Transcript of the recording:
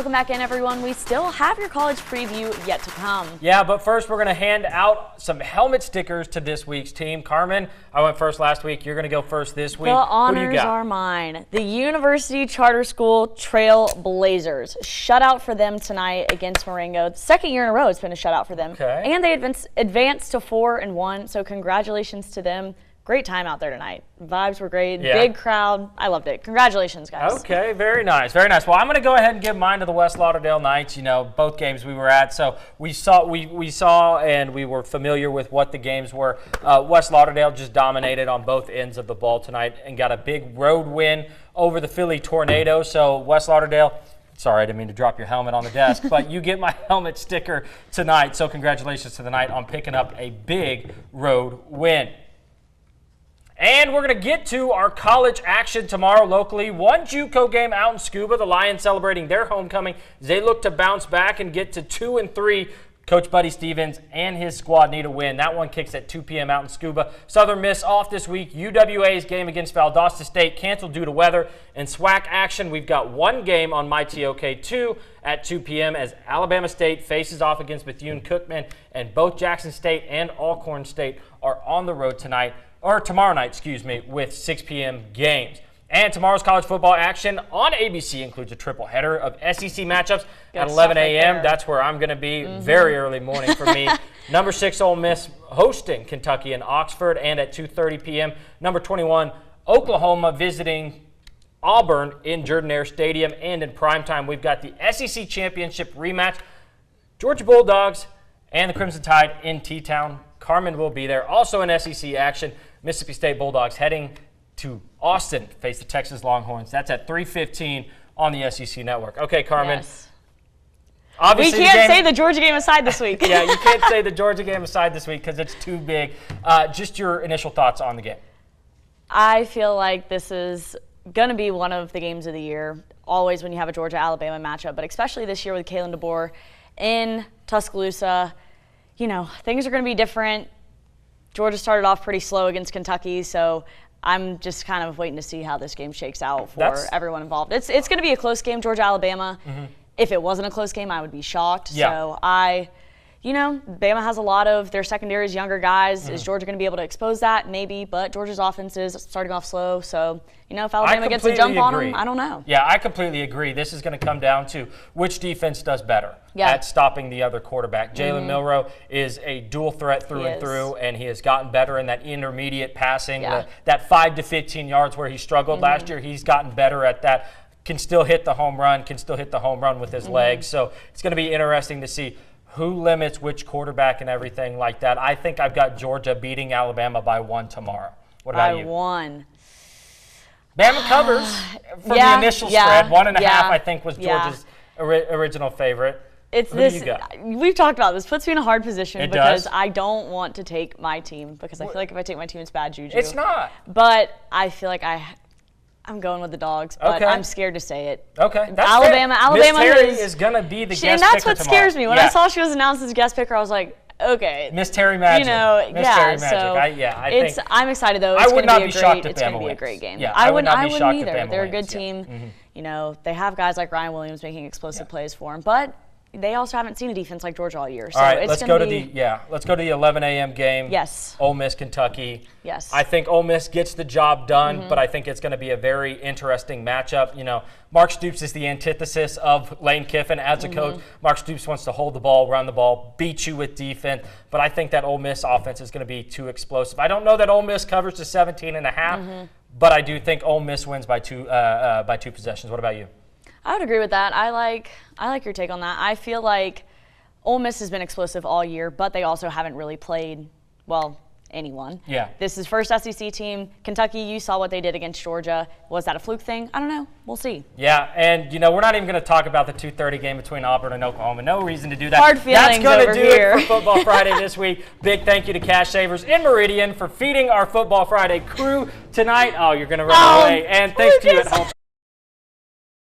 Welcome back in, everyone. We still have your college preview yet to come. Yeah, but first we're going to hand out some helmet stickers to this week's team. Carmen, I went first last week. You're going to go first this week. The honors Who do you got? are mine. The University Charter School Trail Blazers. Shutout for them tonight against Marengo. Second year in a row it's been a shutout for them. Okay. And they advanced to 4-1, so congratulations to them. Great time out there tonight. Vibes were great. Yeah. Big crowd. I loved it. Congratulations, guys. Okay, very nice, very nice. Well, I'm going to go ahead and give mine to the West Lauderdale Knights. You know, both games we were at, so we saw and we were familiar with what the games were. West Lauderdale just dominated on both ends of the ball tonight and got a big road win over the Philly Tornado. So West Lauderdale, sorry, I didn't mean to drop your helmet on the desk, but you get my helmet sticker tonight. So congratulations to the Knight on picking up a big road win. And we're going to get to our college action tomorrow locally. One JUCO game out in Scuba. The Lions celebrating their homecoming. They look to bounce back and get to 2-3. Coach Buddy Stevens and his squad need a win. That one kicks at 2 p.m. out in Scuba. Southern Miss off this week. UWA's game against Valdosta State canceled due to weather. And SWAC action, we've got one game on MyTOK2 at 2 p.m. as Alabama State faces off against Bethune-Cookman. And both Jackson State and Alcorn State are on the road tonight. Or tomorrow night, with 6 p.m. games. And tomorrow's college football action on ABC includes a triple header of SEC matchups at 11 a.m. Right, that's where I'm going to be. Very early morning for me. Number 6, Ole Miss hosting Kentucky and Oxford, and at 2:30 p.m. Number 21, Oklahoma visiting Auburn in Jordan-Hare Stadium. And in primetime, we've got the SEC Championship rematch. Georgia Bulldogs and the Crimson Tide in T-Town. Carmen will be there. Also in SEC action, Mississippi State Bulldogs heading to Austin to face the Texas Longhorns. That's at 3:15 on the SEC Network. Okay, Carmen. Yes. Obviously, we can't say the Georgia game aside this week. Yeah, you can't say the Georgia game aside this week because it's too big. Just your initial thoughts on the game. I feel like this is going to be one of the games of the year, always when you have a Georgia-Alabama matchup, but especially this year with Kalen DeBoer in Tuscaloosa. You know, things are going to be different. Georgia started off pretty slow against Kentucky, so I'm just kind of waiting to see how this game shakes out for everyone involved. It's going to be a close game, Georgia-Alabama. If it wasn't a close game, I would be shocked. Yeah. So Bama has a lot of their secondaries, younger guys. Is Georgia going to be able to expose that? Maybe, but Georgia's offense is starting off slow. So, if Alabama gets a jump on them, I don't know. Yeah, I completely agree. This is going to come down to which defense does better at stopping the other quarterback. Jalen Milroe is a dual threat through and through, and he has gotten better in that intermediate passing, that 5 to 15 yards where he struggled last year. He's gotten better at that. Can still hit the home run, with his legs. So it's going to be interesting to see who limits which quarterback and everything like that. I think I've got Georgia beating Alabama by 1 tomorrow. What about you? By 1. Bama covers for the initial spread. 1.5, I think, was Georgia's original favorite. Who do you got? We've talked about this. Puts me in a hard position because I don't want to take my team because I feel like if I take my team, it's bad juju. It's not. But I feel like I'm going with the Dogs, but I'm scared to say it. Okay, that's Alabama Miss Terry is going to be the guest picker and that's what tomorrow. Scares me. When I saw she was announced as guest picker, I was like, okay. Miss Terry Magic. Terry Magic. So I think I'm excited though. I would not be shocked if Bama wins. It's going to be a great game. Yeah, I would not be shocked either. if Bama They're a good wins. team. They have guys like Ryan Williams making explosive plays for them, but they also haven't seen a defense like Georgia all year. So all right, let's go to the 11 a.m. game. Yes. Ole Miss, Kentucky. Yes. I think Ole Miss gets the job done, but I think it's going to be a very interesting matchup. Mark Stoops is the antithesis of Lane Kiffin as a coach. Mark Stoops wants to hold the ball, run the ball, beat you with defense, but I think that Ole Miss offense is going to be too explosive. I don't know that Ole Miss covers the 17.5, but I do think Ole Miss wins by two possessions. What about you? I would agree with that. I like your take on that. I feel like Ole Miss has been explosive all year, but they also haven't really played, anyone. Yeah. This is first SEC team. Kentucky, you saw what they did against Georgia. Was that a fluke thing? I don't know. We'll see. Yeah, and we're not even going to talk about the 2:30 game between Auburn and Oklahoma. No reason to do that. Hard feelings That's going to do here. it for Football Friday this week. Big thank you to Cash Savers in Meridian for feeding our Football Friday crew tonight. Oh, you're going to run away. And thanks to you at home